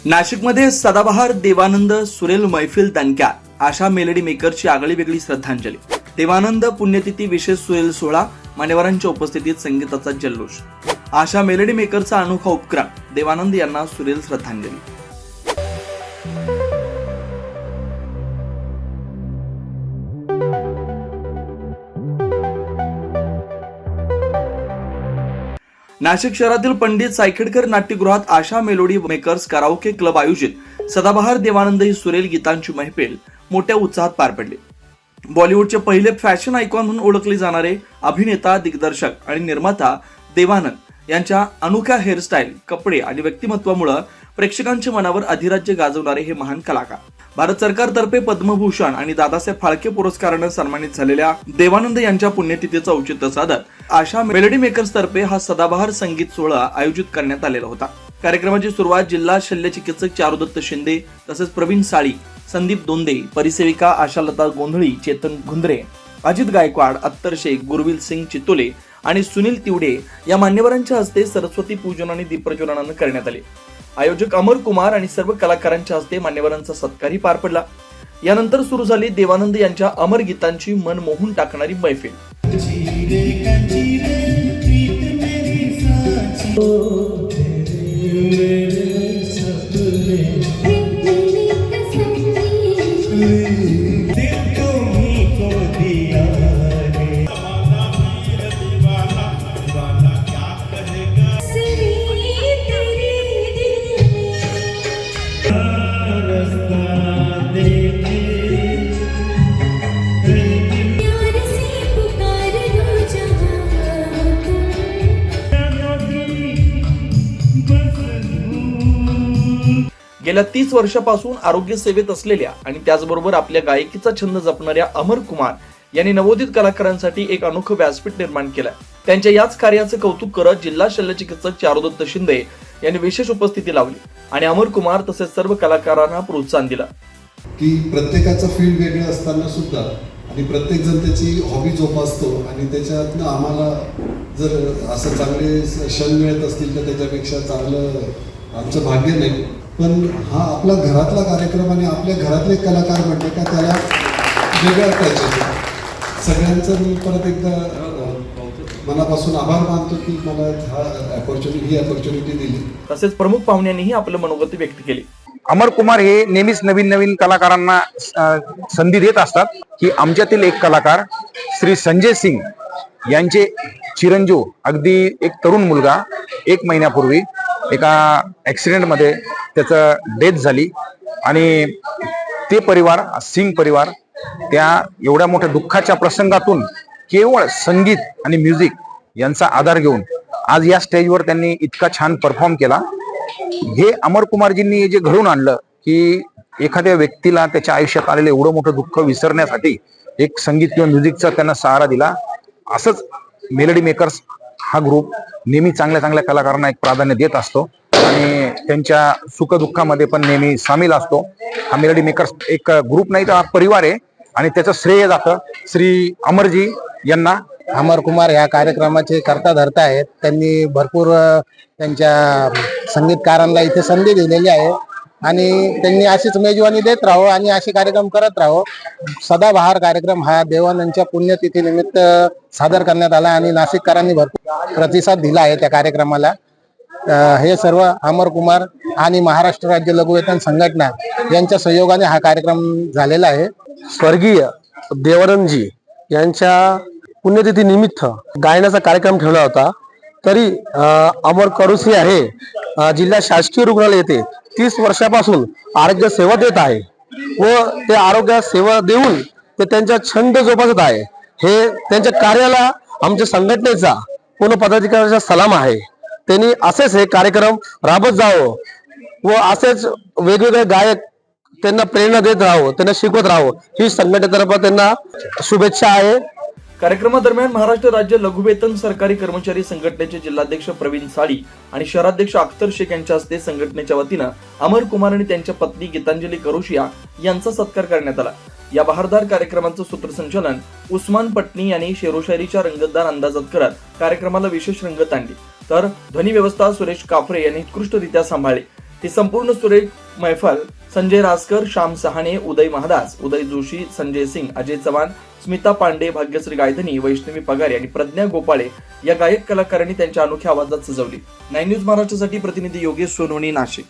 नाशिकमध्ये सदाबहार देवानंद सुरेल मैफिल दणक्यात आशा मेलडी मेकरची आगळी वेगळी श्रद्धांजली। देवानंद पुण्यतिथी विशेष सुरेल सोहळा, मान्यवरांच्या उपस्थितीत संगीताचा जल्लोष। आशा मेलडी मेकरचा अनोखा उपक्रम, देवानंद यांना सुरेल श्रद्धांजली। नाशिक शहरातील पंडित सायखेडकर नाट्यगृहात आशा मेलोडी मेकर्स कराओके क्लब आयोजित सदाबहार देवानंद ही सुरेल गीतांची महफिल मोठ्या उत्साहात पार पडली। बॉलिवूडचे पहिले फॅशन आयकॉन म्हणून ओळखले जाणारे अभिनेता, दिग्दर्शक आणि निर्माता देवानंद यांच्या अनोख्या हेअरस्टाईल, कपडे आणि व्यक्तिमत्वामुळे प्रेक्षकांच्या मनावर अधिराज्य गाजवणारे हे महान कलाकार भारत सरकारतर्फे पद्मभूषण आणि दादासाहेब फाळके पुरस्काराने सन्मानित झालेल्या देवानंद यांच्या पुण्यतिथीचं औचित्य साधत आशा मेलडी मेकर्स तर्फे हा सदाबहार संगीत सोहळा आयोजित करण्यात आलेला होता। कार्यक्रमाची सुरुवात जिल्हा शल्यचिकित्सक चारुदत्त शिंदे तसेच प्रवीण साळी, संदीप दोंदे, परिसेविका आशालता गोंधळी, चेतन गुंद्रे, अजित गायकवाड, अत्तर शेख, गुरविल सिंग चितोले आणि सुनील तिवडे या मान्यवरांच्या हस्ते सरस्वती पूजन आणि दीपप्रज्वलनाने करण्यात आले। आयोजक अमर कुमार आणि सर्व कलाकारांच्या हस्ते मान्यवरांचा सत्कारही पार पडला। यानंतर सुरू झाली देवानंद यांच्या अमर गीतांची मन मोहून टाकणारी मैफिल। गेल्या 30 वर्षापासून आरोग्य सेवेत असलेल्या आणि त्याचबरोबर आपल्या गायकीचा छंद जपणाऱ्या अमर कुमार यांनी नवोदित कलाकारांसाठी एक अनोखं व्यासपीठ निर्माण केलंय। त्यांच्या याच कार्याचे कौतुक करत जिल्हा शल्यचिकित्सक चारुदत्त शिंदे यांनी विशेष उपस्थिती लावली आणि अमर कुमार तसेच सर्व कलाकारांना प्रोत्साहन दिलं की प्रत्येकाचं फील्ड वेगळं असताना सुद्धा आणि प्रत्येक जण त्याची हॉबी जोपासतो आणि त्याच्यातनं आम्हाला जर असं चांगले क्षण मिळत असतील तर त्याच्यापेक्षा चांगलं आमचं भाग्य नाही। पण हा आपला घरातला कार्यक्रम आणि आपल्या घरातले कलाकार म्हटले का त्याला वेगळं पाहिजे। सगळ्यांचं मी परत एकदा मनापासून आभार मानतो की मला ही अपॉर्च्युनिटी दिली। तसेच प्रमुख पाहुण्यांनीही आपलं मनोगत व्यक्त केले। अमर कुमार हे नेहमीच नवीन नवीन कलाकारांना संधी देत असतात की आमच्यातील एक कलाकार श्री संजय सिंग यांचे चिरंजीव, अगदी एक तरुण मुलगा 1 महिन्यापूर्वी एका ॲक्सिडेंटमध्ये त्याचं डेथ झाली आणि ते परिवार, सिंग परिवार, त्या एवढ्या मोठ्या दुःखाच्या प्रसंगातून केवळ संगीत आणि म्युझिक यांचा आधार घेऊन आज या स्टेजवर त्यांनी इतका छान परफॉर्म केला। हे अमर कुमारजींनी जे घडून आणलं की एखाद्या व्यक्तीला त्याच्या आयुष्यात आलेलं एवढं मोठं दुःख विसरण्यासाठी एक संगीत किंवा म्युझिकचा त्यांना सहारा दिला। असंच मेलडी मेकर्स हा ग्रुप नेहमी चांगल्या चांगल्या कलाकारांना एक प्राधान्य देत असतो आणि त्यांच्या सुखदुःखामध्ये पण नेहमी सामील असतो। हा मेलडी मेकर्स एक ग्रुप नाही तर हा परिवार आहे आणि त्याचं श्रेय जातं श्री अमरजी यांना। अमर कुमार ह्या कार्यक्रमाचे कर्ता धर्ता आहेत। त्यांनी भरपूर त्यांच्या संगीतकारांना इथे संधी दिलेली आहे आणि त्यांनी अशीच मेजवानी देत राहो आणि असे कार्यक्रम करत राहो। सदाबहार कार्यक्रम हा देवानंदच्या पुण्यतिथी निमित्त सादर करण्यात आला आणि नाशिककरांनी भरपूर प्रतिसाद दिला आहे त्या कार्यक्रमाला। हे सर्व अमर कुमार आणि महाराष्ट्र राज्य लघुवेतन संघटना यांच्या सहयोगाने हा कार्यक्रम झालेला आहे। स्वर्गीय देवानंदजी यांच्या पुण्यतिथी निमित्त गायनाचा कार्यक्रम ठेवला होता। तरी अमर कडुसी आहे जिल्हा शासकीय रुग्णालय येथे 30 वर्षापासून आरोग्य सेवा देत आहे व ते आरोग्य सेवा देऊन ते त्यांचा छंद जोपासत आहे। हे त्यांच्या कार्याला आमच्या संघटनेचा पूर्ण पदाधिकाऱ्यांचा सलाम आहे। त्यांनी असेच हे कार्यक्रम राबत जावं व असेच वेगवेगळे गायक त्यांना प्रेरणा देत राहावं, त्यांना शिकवत राहावं, ही संघटनेतर्फे त्यांना शुभेच्छा आहे। कार्यक्रमादरम्यान महाराष्ट्र राज्य लघुवेतन सरकारी कर्मचारी संघटनेचे जिल्हाध्यक्ष प्रवीण साळी आणि शहराध्यक्ष अख्तर शेख यांच्या हस्ते संघटनेच्या वतीनं अमर कुमार आणि त्यांच्या पत्नी गीतांजली करोशिया यांचा सत्कार करण्यात आला। या बहारदार कार्यक्रमाचं सूत्रसंचालन उस्मान पटनी यांनी शेरोशायरीच्या रंगतदार अंदाजात करत कार्यक्रमाला विशेष रंगत आणली, तर ध्वनी व्यवस्था सुरेश काफरे यांनी उत्कृष्टरित्या सांभाळली। ती संपूर्ण सुरेख मैफल संजय रासकर, श्याम सहाणे, उदय महादास, उदय जोशी, संजय सिंग, अजय चव्हाण, स्मिता पांडे, भाग्यश्री गायधनी, वैष्णवी पगारे आणि प्रज्ञा गोपाळे या गायक कलाकारांनी त्यांच्या अनोख्या आवाजात सजवली. 9 न्यूज महाराष्ट्रासाठी प्रतिनिधी योगेश सोनवणी, नाशिक.